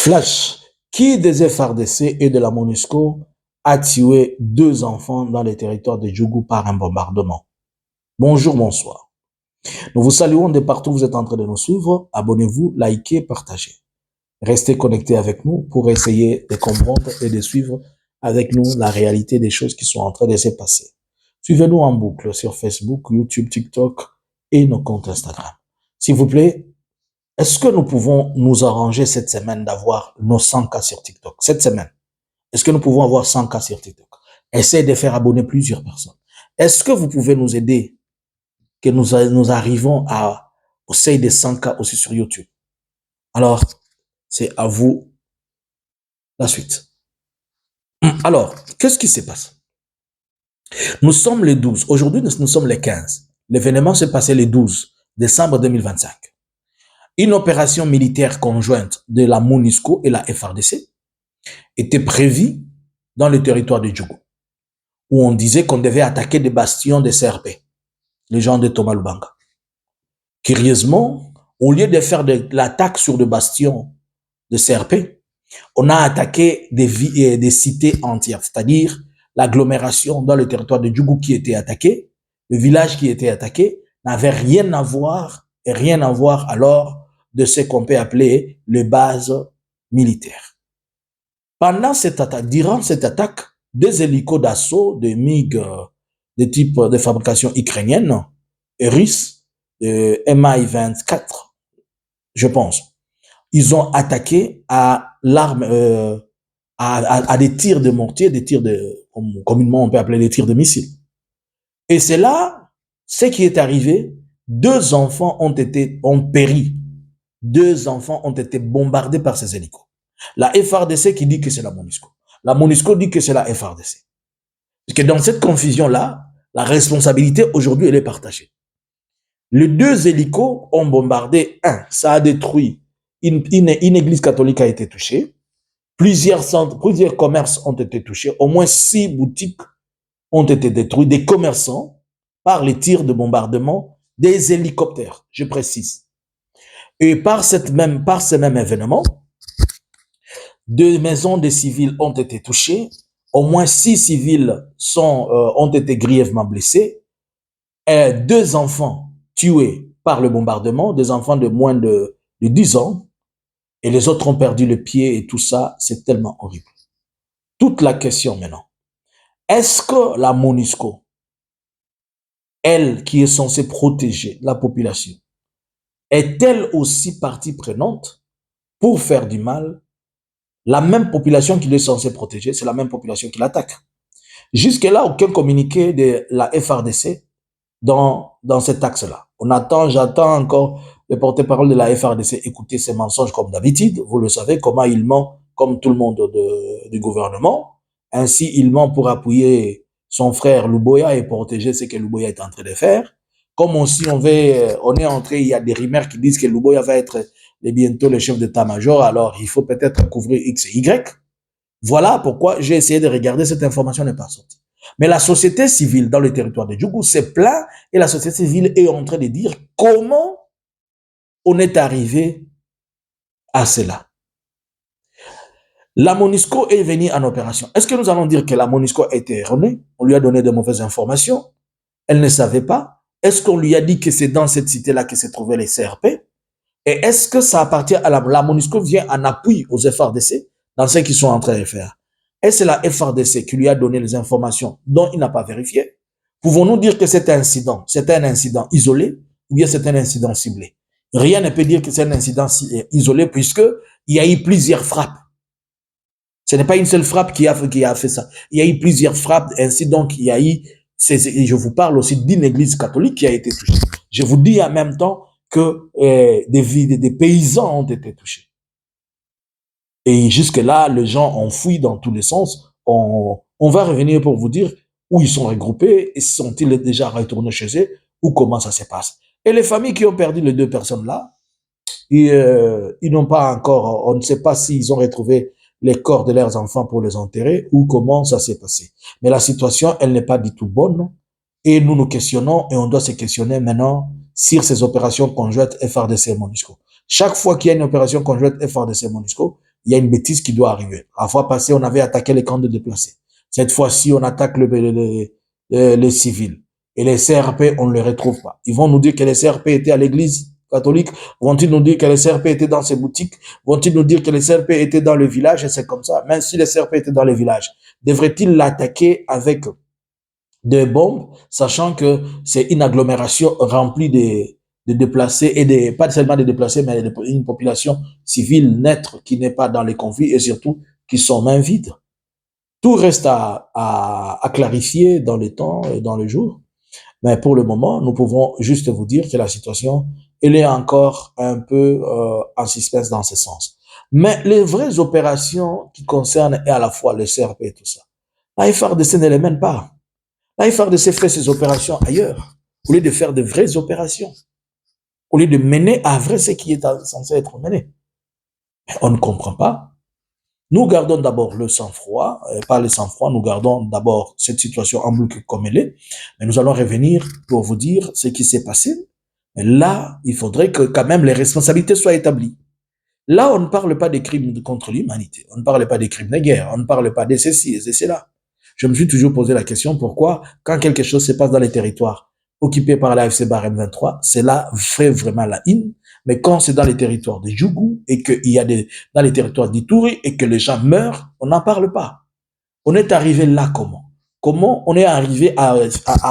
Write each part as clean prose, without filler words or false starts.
Flash, qui des FARDC et de la MONUSCO a tué 2 enfants dans les territoires de Djougou par un bombardement? Bonjour, bonsoir. Nous vous saluons de partout où vous êtes en train de nous suivre. Abonnez-vous, likez, partagez. Restez connectés avec nous pour essayer de comprendre et de suivre avec nous la réalité des choses qui sont en train de se passer. Suivez-nous en boucle sur Facebook, YouTube, TikTok et nos comptes Instagram. S'il vous plaît, est-ce que nous pouvons nous arranger cette semaine d'avoir nos 100 cas sur TikTok? Cette semaine, est-ce que nous pouvons avoir 100 cas sur TikTok? Essayez de faire abonner plusieurs personnes. Est-ce que vous pouvez nous aider que nous arrivons au seuil des 100 cas aussi sur YouTube? Alors, c'est à vous la suite. Alors, qu'est-ce qui se passe? Nous sommes les 12. Aujourd'hui, nous sommes les 15. L'événement s'est passé le 12 décembre 2025. Une opération militaire conjointe de la MONUSCO et la FARDC était prévue dans le territoire de Djougou, où on disait qu'on devait attaquer des bastions de CRP, les gens de Thomas Lubanga. Curieusement, au lieu de faire de l'attaque sur des bastions de CRP, on a attaqué des cités entières, c'est-à-dire l'agglomération dans le territoire de Djougou qui était attaqué, le village qui était attaqué n'avait rien à voir alors de ce qu'on peut appeler les bases militaires. Pendant cette attaque, durant cette attaque, des hélicos d'assaut, des MiG de type de fabrication ukrainienne et russe, Mi-24, je pense, ils ont attaqué à l'arme, à des tirs de mortier, des tirs de, communément on peut appeler des tirs de missiles. Et c'est là, ce qui est arrivé, 2 enfants ont péri. 2 enfants ont été bombardés par ces hélicos. La FARDC qui dit que c'est la MONUSCO. La MONUSCO dit que c'est la FARDC. Parce que dans cette confusion-là, la responsabilité aujourd'hui, elle est partagée. Les 2 hélicos ont bombardé ça a détruit une église catholique a été touchée. Plusieurs centres, plusieurs commerces ont été touchés. Au moins 6 boutiques ont été détruites. Des commerçants par les tirs de bombardement des hélicoptères, je précise. Et par ce même événement, 2 maisons de civils ont été touchées. Au moins 6 civils ont été grièvement blessés. 2 enfants tués par le bombardement, des enfants de moins de 10 ans. Et les autres ont perdu le pied et tout ça, c'est tellement horrible. Toute la question maintenant, est-ce que la MONUSCO, elle qui est censée protéger la population, est-elle aussi partie prenante pour faire du mal? La même population qu'il est censée protéger, c'est la même population qui l'attaque. Jusque-là, aucun communiqué de la FARDC dans cet axe-là. J'attends encore le porte-parole de la FARDC écouter ces mensonges comme d'habitude. Vous le savez, comment il ment, comme tout le monde du gouvernement. Ainsi, il ment pour appuyer son frère Luboya et protéger ce que Luboya est en train de faire. Comme aussi il y a des rumeurs qui disent que Luboya va être bientôt le chef d'état-major, alors il faut peut-être couvrir X et Y. Voilà pourquoi j'ai essayé de regarder, cette information n'est pas sortie. Mais la société civile dans le territoire de Djougou s'est plaint et la société civile est en train de dire comment on est arrivé à cela. La MONUSCO est venue en opération. Est-ce que nous allons dire que la MONUSCO a été erronée? On lui a donné de mauvaises informations. Elle ne savait pas. Est-ce qu'on lui a dit que c'est dans cette cité-là que se trouvaient les CRP? Et est-ce que ça appartient à la MONUSCO vient en appui aux FARDC dans ce qu'ils sont en train de faire? Est-ce que la FARDC qui lui a donné les informations dont il n'a pas vérifié? Pouvons-nous dire que c'est un incident isolé ou bien c'est un incident ciblé? Rien ne peut dire que c'est un incident isolé puisque il y a eu plusieurs frappes. Ce n'est pas une seule frappe qui a fait ça. Il y a eu plusieurs frappes, ainsi donc il y a eu, je vous parle aussi d'une église catholique qui a été touchée. Je vous dis en même temps que des paysans ont été touchés. Et jusque-là, les gens ont fui dans tous les sens. On va revenir pour vous dire où ils sont regroupés, et sont-ils déjà retournés chez eux, ou comment ça se passe. Et les familles qui ont perdu les 2 personnes-là, ils n'ont pas encore, on ne sait pas s'ils ont retrouvé les corps de leurs enfants pour les enterrer, ou comment ça s'est passé. Mais la situation, elle n'est pas du tout bonne, et nous nous questionnons, et on doit se questionner maintenant sur ces opérations conjointes FARDC et MONUSCO. Chaque fois qu'il y a une opération conjointe FARDC et MONUSCO, il y a une bêtise qui doit arriver. La fois passée, on avait attaqué les camps de déplacés. Cette fois-ci, on attaque les civils. Et les CRP, on ne les retrouve pas. Ils vont nous dire que les CRP étaient à l'église catholique. Vont-ils nous dire que les CRP étaient dans ces boutiques? Vont-ils nous dire que les CRP étaient dans le village? Et c'est comme ça. Même si les CRP étaient dans le village, devraient-ils l'attaquer avec des bombes, sachant que c'est une agglomération remplie de déplacés et pas seulement des déplacés, mais une population civile nette qui n'est pas dans les conflits et surtout qui sont main vides. Tout reste à clarifier dans le temps et dans le jour. Mais pour le moment, nous pouvons juste vous dire que la situation, elle est encore un peu en suspense dans ce sens. Mais les vraies opérations qui concernent à la fois le CRP et tout ça, la FARDC ne les mène pas. La FARDC fait ses opérations ailleurs, au lieu de faire de vraies opérations, au lieu de mener à vrai ce qui est censé être mené. Mais on ne comprend pas. Nous gardons d'abord le sang-froid, pas le sang-froid, nous gardons d'abord cette situation en bloc comme elle est, mais nous allons revenir pour vous dire ce qui s'est passé. Et là, il faudrait que quand même les responsabilités soient établies. Là, on ne parle pas des crimes contre l'humanité, on ne parle pas des crimes de guerre, on ne parle pas de ceci et de cela. Je me suis toujours posé la question pourquoi, quand quelque chose se passe dans les territoires occupés par la FC Barème 23, cela fait vraiment la hine. Mais quand c'est dans les territoires de Djougou et qu'il y a dans les territoires d'Ituri et que les gens meurent, on n'en parle pas. On est arrivé là comment? Comment on est arrivé à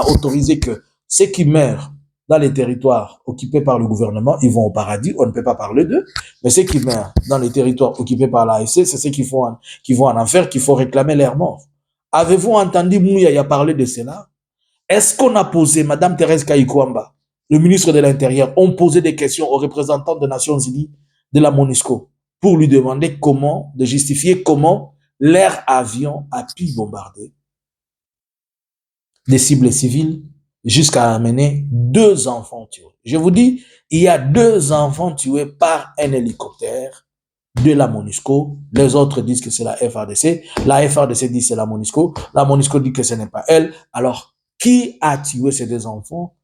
autoriser que ceux qui meurent dans les territoires occupés par le gouvernement, ils vont au paradis, on ne peut pas parler d'eux, mais ceux qui meurent dans les territoires occupés par l'AFC, c'est ceux qui vont en enfer, qu'il faut réclamer leur mort. Avez-vous entendu Mouyaya parler de cela? Est-ce qu'on a posé, Madame Thérèse Kayikwamba, le ministre de l'Intérieur, ont posé des questions aux représentants des Nations Unies de la MONUSCO pour lui demander comment, de justifier comment leur avion a pu bombarder des cibles civiles jusqu'à amener 2 enfants tués. Je vous dis, il y a 2 enfants tués par un hélicoptère de la MONUSCO. Les autres disent que c'est la FARDC. La FARDC dit que c'est la MONUSCO. La MONUSCO dit que ce n'est pas elle. Alors, qui a tué ces 2 enfants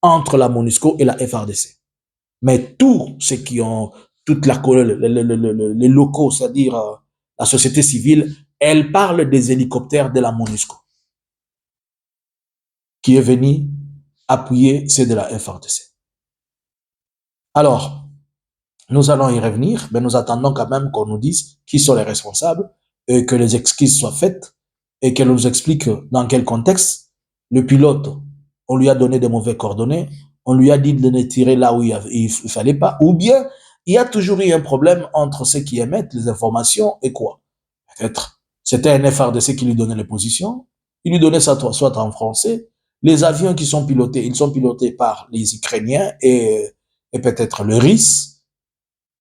entre la MONUSCO et la FARDC? Mais tous ceux qui ont toute les locaux, c'est-à-dire la société civile, elle parle des hélicoptères de la MONUSCO qui est venu appuyer ceux de la FARDC. Alors, nous allons y revenir, mais nous attendons quand même qu'on nous dise qui sont les responsables et que les excuses soient faites et qu'elle nous explique dans quel contexte le pilote, on lui a donné des mauvais coordonnées, on lui a dit de ne tirer là où il fallait pas, ou bien il y a toujours eu un problème entre ceux qui émettent les informations et quoi. Peut-être c'était un FARDC qui lui donnait les positions, il lui donnait ça soit en français. Les avions qui sont pilotés, ils sont pilotés par les Ukrainiens et peut-être le RIS.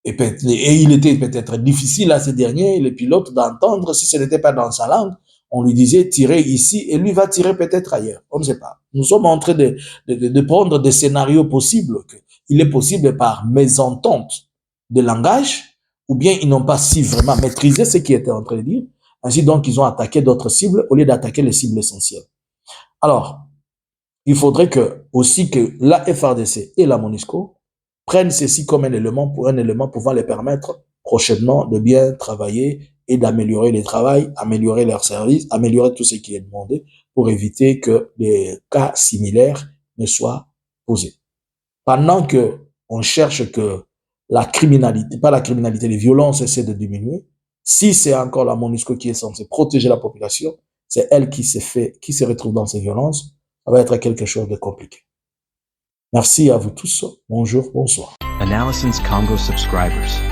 Et il était peut-être difficile à ces derniers, les pilotes, d'entendre, si ce n'était pas dans sa langue, on lui disait tirer ici et lui va tirer peut-être ailleurs. On ne sait pas. Nous sommes en train de prendre des scénarios possibles. Il est possible par mésentente de langage, ou bien ils n'ont pas si vraiment maîtrisé ce qu'ils étaient en train de dire. Ainsi donc, ils ont attaqué d'autres cibles au lieu d'attaquer les cibles essentielles. Alors, il faudrait aussi que la FARDC et la MONUSCO prennent ceci comme un élément pouvant les permettre prochainement de bien travailler et d'améliorer le travail, améliorer leurs services, améliorer tout ce qui est demandé pour éviter que des cas similaires ne soient posés. Pendant que on cherche que la criminalité, pas la criminalité, les violences essaient de diminuer, si c'est encore la MONUSCO qui est censée protéger la population, c'est elle qui se retrouve dans ces violences, ça va être quelque chose de compliqué. Merci à vous tous. Bonjour, bonsoir. Analysins Congo subscribers.